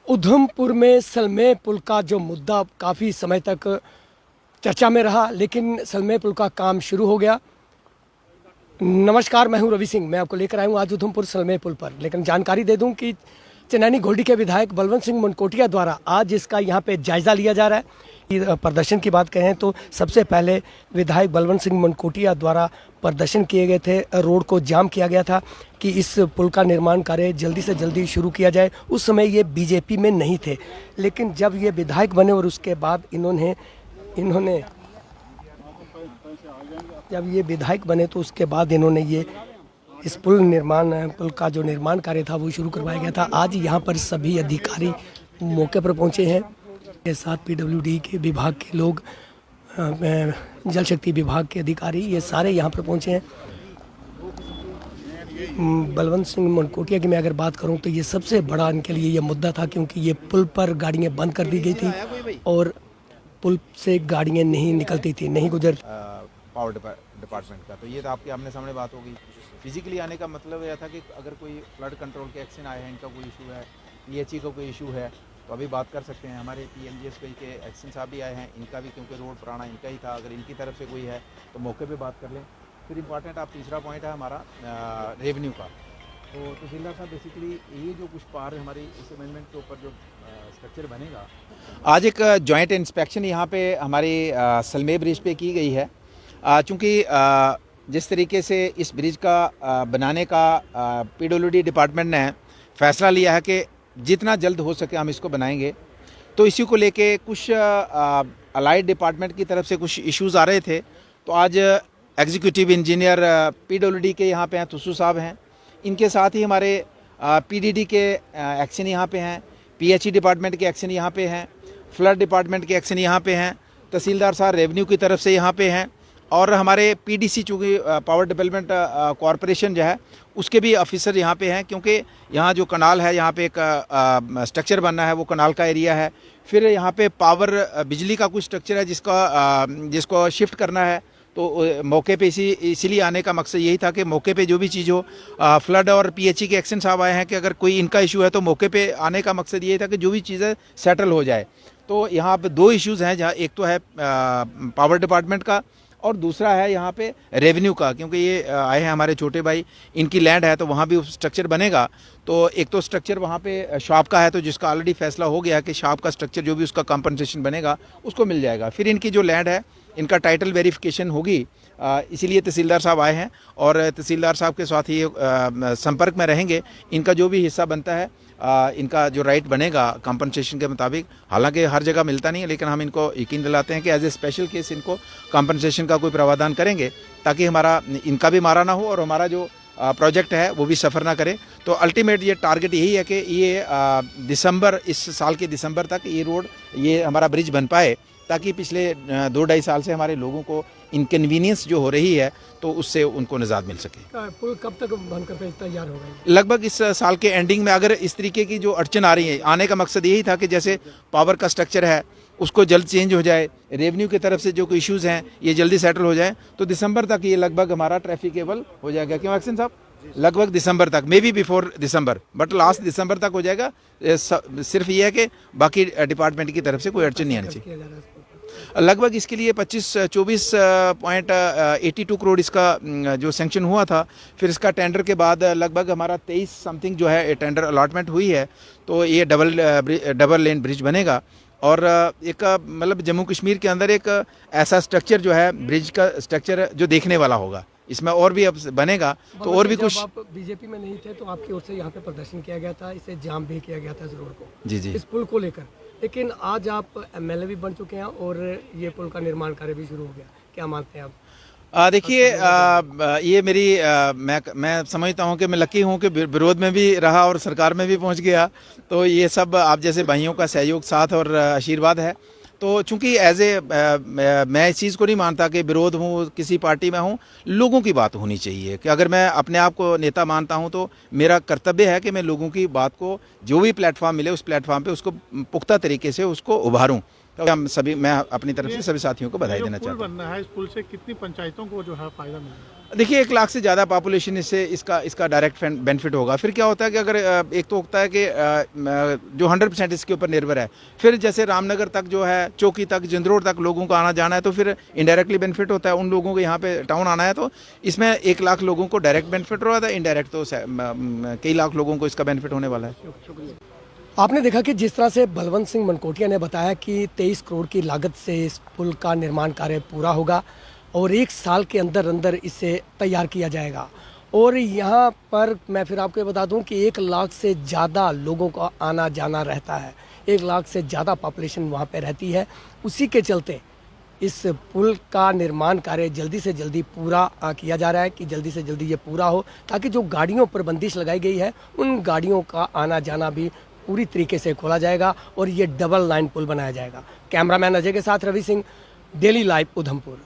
उधमपुर में सलमे पुल का जो मुद्दा काफ़ी समय तक चर्चा में रहा, लेकिन सलमे पुल का काम शुरू हो गया। नमस्कार, मैं हूं रवि सिंह। मैं आपको लेकर आया हूं आज उधमपुर सलमे पुल पर। लेकिन जानकारी दे दूं कि चनैनी घोरडी के विधायक बलवंत सिंह मनकोटिया द्वारा आज इसका यहां पे जायज़ा लिया जा रहा है। प्रदर्शन की बात कहें तो सबसे पहले विधायक बलवंत सिंह मनकोटिया द्वारा प्रदर्शन किए गए थे। रोड को जाम किया गया था कि इस पुल का निर्माण कार्य जल्दी से जल्दी शुरू किया जाए। उस समय ये बीजेपी में नहीं थे, लेकिन जब ये विधायक बने और उसके बाद इन्होंने जब ये विधायक बने तो उसके बाद इन्होंने ये इस पुल का जो निर्माण कार्य था वो शुरू करवाया गया था। आज यहाँ पर सभी अधिकारी मौके पर पहुँचे हैं। के साथ पीडब्ल्यूडी के विभाग के लोग, जल शक्ति विभाग के अधिकारी, ये सारे यहाँ पर पहुँचे हैं। बलवंत सिंह मनकोटिया की मैं अगर बात करूँ तो ये सबसे बड़ा इनके लिए ये मुद्दा था, क्योंकि ये पुल पर गाड़ियाँ बंद कर दी गई थी और पुल से गाड़ियाँ नहीं निकलती थी, नहीं गुजर पावर डिपार्टमेंट का। तो ये तो आपके आमने सामने बात हो गई। फिजिकली आने का मतलब यह था कि अगर कोई फ्लड कंट्रोल के एक्शन आए हैं, इनका कोई इशू है, पीएचई का कोई इशू है, तो अभी बात कर सकते हैं। हमारे पीएमजीएसवाई के एक्शन साहब भी आए हैं, इनका भी, क्योंकि रोड पुराना इनका ही था, अगर इनकी तरफ से कोई है तो मौके पे बात कर लें। फिर इम्पॉर्टेंट आप तीसरा पॉइंट है हमारा रेवेन्यू का। तो तहसीलदार साहब बेसिकली ये जो कुछ पार हमारी इस अमेंडमेंट के ऊपर जो स्ट्रक्चर बनेगा, आज एक जॉइंट इंस्पेक्शन यहाँ पे हमारी सलमे ब्रिज पे की गई है। चूँकि जिस तरीके से इस ब्रिज का बनाने का पीडब्ल्यूडी डिपार्टमेंट ने फैसला लिया है कि जितना जल्द हो सके हम इसको बनाएंगे, तो इसी को लेके कुछ अलाइड डिपार्टमेंट की तरफ से कुछ इश्यूज़ आ रहे थे। तो आज एग्जीक्यूटिव इंजीनियर पीडब्ल्यूडी के यहाँ पे हैं, तुसु साहब हैं, इनके साथ ही हमारे पीडीडी के एक्शन यहाँ पे हैं, पीएचई डिपार्टमेंट के एक्शन यहाँ पे हैं, फ्लड डिपार्टमेंट के एक्शन यहाँ पे हैं, तहसीलदार साहब रेवेन्यू की तरफ से यहाँ पे हैं, और हमारे पीडीसी चूँकि पावर डेवलपमेंट कॉरपोरेशन जो है उसके भी ऑफिसर यहाँ पे हैं, क्योंकि यहाँ जो कनाल है, यहाँ पे एक स्ट्रक्चर बनना है, वो कनाल का एरिया है। फिर यहाँ पे पावर बिजली का कुछ स्ट्रक्चर है जिसको शिफ्ट करना है। तो मौके पे इसीलिए आने का मकसद यही था कि मौके पे जो भी चीज़ हो, फ्लड और पीएचई के एक्शन साहब आए हैं कि अगर कोई इनका इशू है तो मौके पे आने का मकसद यही था कि जो भी चीज़ें सेटल हो जाए। तो यहाँ पे दो इश्यूज़ हैं, जहाँ एक तो है पावर डिपार्टमेंट का और दूसरा है यहाँ पे रेवेन्यू का, क्योंकि ये आए हैं हमारे छोटे भाई, इनकी लैंड है तो वहाँ भी स्ट्रक्चर बनेगा। तो एक तो स्ट्रक्चर वहाँ पे शॉप का है, तो जिसका ऑलरेडी फैसला हो गया कि शॉप का स्ट्रक्चर जो भी उसका कंपनसेशन बनेगा उसको मिल जाएगा। फिर इनकी जो लैंड है, इनका टाइटल वेरिफिकेशन होगी, इसीलिए तहसीलदार साहब आए हैं और तहसीलदार साहब के साथ ही संपर्क में रहेंगे। इनका जो भी हिस्सा बनता है, इनका जो राइट बनेगा कंपनसेशन के मुताबिक, हालांकि हर जगह मिलता नहीं है, लेकिन हम इनको यकीन दिलाते हैं कि एज ए स्पेशल केस इनको कंपनसेशन का कोई प्रावधान करेंगे, ताकि हमारा इनका भी मारा ना हो और हमारा जो प्रोजेक्ट है वो भी सफ़र ना करे। तो अल्टीमेट ये टारगेट यही है कि ये दिसंबर, इस साल के दिसंबर तक ये रोड, ये हमारा ब्रिज बन पाए, ताकि पिछले 2-2.5 साल से हमारे लोगों को इनकन्वीनियंस जो हो रही है तो उससे उनको निजात मिल सके। पुल कब तक बनकर तैयार होगा? लगभग इस साल के एंडिंग में। अगर इस तरीके की जो अड़चन आ रही है, आने का मकसद यही था कि जैसे पावर का स्ट्रक्चर है उसको जल्द चेंज हो जाए, रेवेन्यू की तरफ से जो कोई इश्यूज़ हैं ये जल्दी सेटल हो जाए, तो दिसंबर तक ये लगभग हमारा ट्रैफिकेबल हो जाएगा। क्यों एक्शन साहब? लगभग दिसंबर तक, maybe before December, but last December तक हो जाएगा। सिर्फ ये है कि बाकी डिपार्टमेंट की तरफ से कोई अड़चन नहीं आनी चाहिए। लगभग इसके लिए 24.82 करोड़ इसका जो सैंक्शन हुआ था। फिर इसका टेंडर के बाद लगभग हमारा 23 समथिंग जो है टेंडर अलॉटमेंट हुई है। तो ये डबल लेन ब्रिज बनेगा और एक मतलब जम्मू कश्मीर के अंदर एक ऐसा स्ट्रक्चर जो है, ब्रिज का स्ट्रक्चर जो देखने वाला होगा। इसमें और भी अब बनेगा तो और भी कुछ। आप बीजेपी में नहीं थे तो आपकी ओर से यहाँ पे प्रदर्शन किया गया था, इसे जाम भी किया गया था इस रोड को, जी, इस पुल को लेकर। लेकिन आज आप एमएलए भी बन चुके हैं और ये पुल का निर्माण कार्य भी शुरू हो गया, क्या मानते हैं आप? देखिए, ये मेरी मैं समझता हूँ कि मैं लकी हूँ कि विरोध में भी रहा और सरकार में भी पहुँच गया। तो ये सब आप जैसे भाइयों का सहयोग, साथ और आशीर्वाद है। तो चूंकि एज ए मैं इस चीज़ को नहीं मानता कि विरोध हूँ, किसी पार्टी में हूँ, लोगों की बात होनी चाहिए। कि अगर मैं अपने आप को नेता मानता हूँ तो मेरा कर्तव्य है कि मैं लोगों की बात को, जो भी प्लेटफॉर्म मिले उस प्लेटफॉर्म पे उसको पुख्ता तरीके से उसको उभारूँ। तो हम सभी, मैं अपनी तरफ से सभी साथियों को बधाई देना पुल चाहता हूँ। बनना है, इस पुल से कितनी पंचायतों को जो है फायदा मिलेगा? देखिए 1 लाख से ज़्यादा पॉपुलेशन इससे इसका डायरेक्ट बेनिफिट होगा। फिर क्या होता है कि अगर एक तो होता है कि जो 100% इसके ऊपर निर्भर है, फिर जैसे रामनगर तक जो है, चौकी तक, जिंदरोड तक लोगों को आना जाना है, तो फिर इनडायरेक्टली बेनिफिट होता है। उन लोगों को यहाँ पे टाउन आना है, तो इसमें 1 लाख लोगों को डायरेक्ट बेनिफिट हो रहा था, इनडायरेक्ट तो कई लाख लोगों को इसका बेनिफिट होने वाला है। आपने देखा कि जिस तरह से बलवंत सिंह मनकोटिया ने बताया कि 23 करोड़ की लागत से इस पुल का निर्माण कार्य पूरा होगा और 1 साल के अंदर अंदर इसे तैयार किया जाएगा। और यहाँ पर मैं फिर आपको ये बता दूं कि 1 लाख से ज़्यादा लोगों का आना जाना रहता है, 1 लाख से ज़्यादा पॉपुलेशन वहाँ पे रहती है। उसी के चलते इस पुल का निर्माण कार्य जल्दी से जल्दी पूरा किया जा रहा है कि जल्दी से जल्दी ये पूरा हो, ताकि जो गाड़ियों पर बंदिश लगाई गई है उन गाड़ियों का आना जाना भी पूरी तरीके से खोला जाएगा और ये डबल लाइन पुल बनाया जाएगा। कैमरामैन अजय के साथ रवि सिंह, डेली लाइव, उधमपुर।